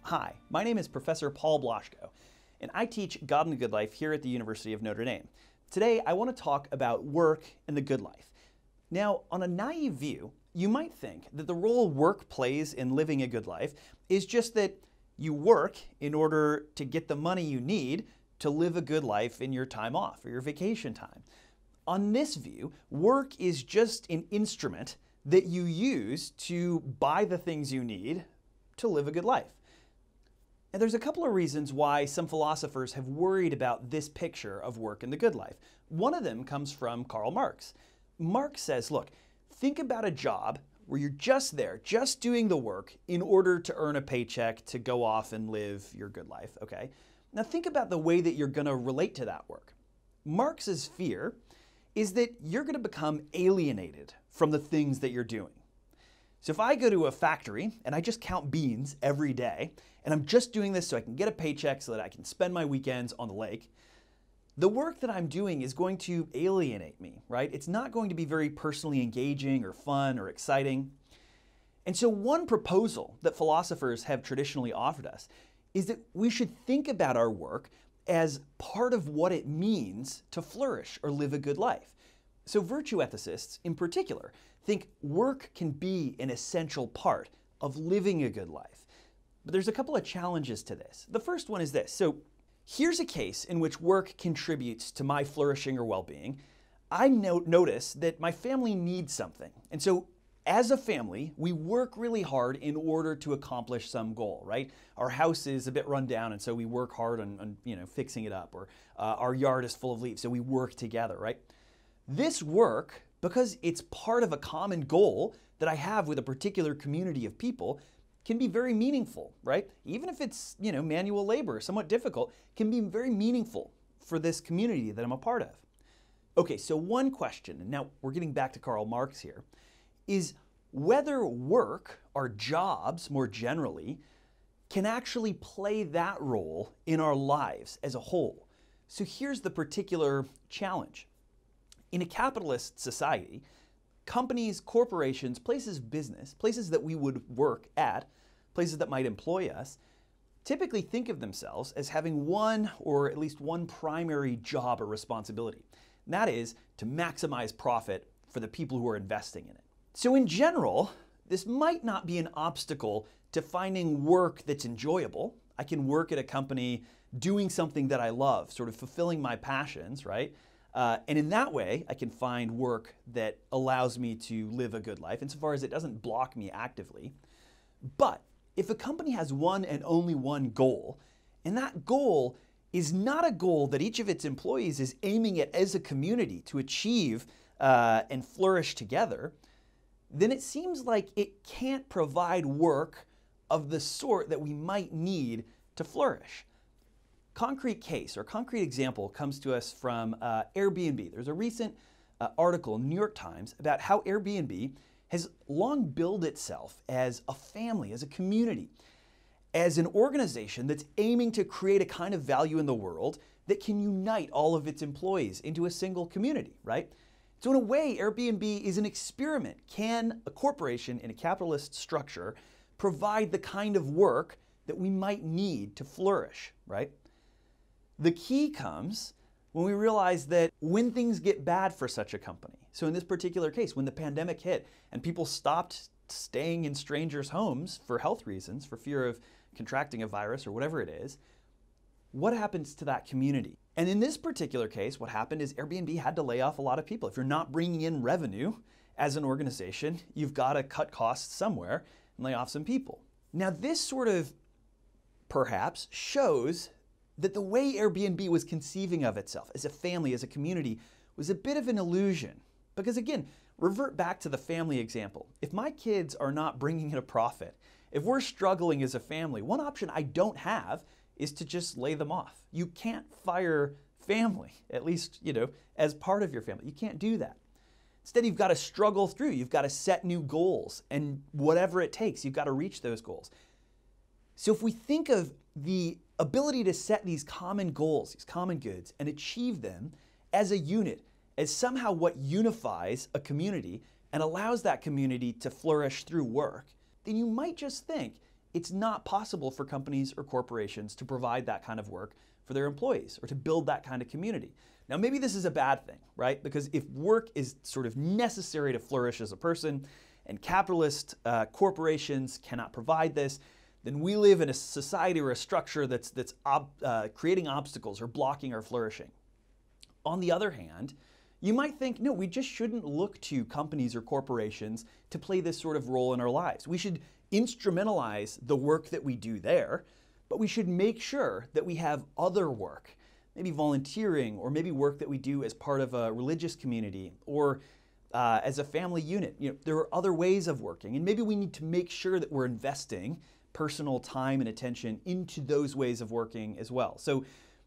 Hi, my name is Professor Paul Blaschko, and I teach God and the Good Life here at the University of Notre Dame. Today, I want to talk about work and the good life. Now, on a naive view, you might think that the role work plays in living a good life is just that you work in order to get the money you need to live a good life in your time off or your vacation time. On this view, work is just an instrument that you use to buy the things you need to live a good life. And there's a couple of reasons why some philosophers have worried about this picture of work and the good life. One of them comes from Karl Marx. Marx says, look, think about a job where you're just there, just doing the work in order to earn a paycheck to go off and live your good life, okay? Now think about the way that you're going to relate to that work. Marx's fear is that you're going to become alienated from the things that you're doing. So if I go to a factory and I just count beans every day, and I'm just doing this so I can get a paycheck so that I can spend my weekends on the lake, the work that I'm doing is going to alienate me, right? It's not going to be very personally engaging or fun or exciting. And so one proposal that philosophers have traditionally offered us is that we should think about our work as part of what it means to flourish or live a good life. So virtue ethicists in particular think work can be an essential part of living a good life. But there's a couple of challenges to this. The first one is this. So here's a case in which work contributes to my flourishing or well-being. I notice that my family needs something. And so as a family, we work really hard in order to accomplish some goal, right? Our house is a bit run down, and so we work hard on fixing it up. Or our yard is full of leaves, so we work together, right? This work, because it's part of a common goal that I have with a particular community of people, can be very meaningful, right? Even if it's, manual labor, somewhat difficult, can be very meaningful for this community that I'm a part of. Okay, so one question, and now we're getting back to Karl Marx here, is whether work or jobs more generally can actually play that role in our lives as a whole. So here's the particular challenge. In a capitalist society, companies, corporations, places of business, places that we would work at, places that might employ us, typically think of themselves as having one or at least one primary job or responsibility. And that is to maximize profit for the people who are investing in it. So in general, this might not be an obstacle to finding work that's enjoyable. I can work at a company doing something that I love, sort of fulfilling my passions, right? And in that way, I can find work that allows me to live a good life, insofar as it doesn't block me actively. But if a company has one and only one goal, and that goal is not a goal that each of its employees is aiming at as a community to achieve and flourish together, then it seems like it can't provide work of the sort that we might need to flourish. Concrete case or concrete example comes to us from Airbnb. There's a recent article in the New York Times about how Airbnb has long billed itself as a family, as a community, as an organization that's aiming to create a kind of value in the world that can unite all of its employees into a single community, right? So in a way, Airbnb is an experiment. Can a corporation in a capitalist structure provide the kind of work that we might need to flourish, right? The key comes when we realize that when things get bad for such a company, so in this particular case, when the pandemic hit and people stopped staying in strangers' homes for health reasons, for fear of contracting a virus or whatever it is, what happens to that community? And in this particular case, what happened is Airbnb had to lay off a lot of people. If you're not bringing in revenue as an organization, you've got to cut costs somewhere and lay off some people. Now, this sort of perhaps shows that the way Airbnb was conceiving of itself as a family, as a community, was a bit of an illusion. Because again, revert back to the family example. If my kids are not bringing in a profit, if we're struggling as a family, one option I don't have is to just lay them off. You can't fire family, at least, as part of your family. You can't do that. Instead, you've got to struggle through. You've got to set new goals, and whatever it takes, you've got to reach those goals. So if we think of the ability to set these common goals, these common goods, and achieve them as a unit, as somehow what unifies a community and allows that community to flourish through work, then you might just think it's not possible for companies or corporations to provide that kind of work for their employees or to build that kind of community. Now, maybe this is a bad thing, right? Because if work is sort of necessary to flourish as a person and capitalist corporations cannot provide this, then we live in a society or a structure that's creating obstacles or blocking our flourishing. On the other hand, you might think, no, we just shouldn't look to companies or corporations to play this sort of role in our lives. We should instrumentalize the work that we do there, but we should make sure that we have other work, maybe volunteering, or maybe work that we do as part of a religious community or as a family unit. There are other ways of working, and maybe we need to make sure that we're investing personal time and attention into those ways of working as well. So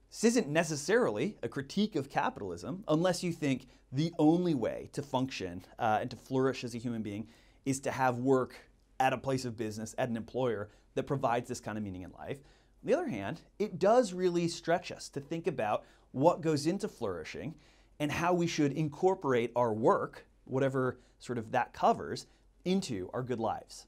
this isn't necessarily a critique of capitalism unless you think the only way to function and to flourish as a human being is to have work at a place of business, at an employer that provides this kind of meaning in life. On the other hand, it does really stretch us to think about what goes into flourishing and how we should incorporate our work, whatever sort of that covers, into our good lives.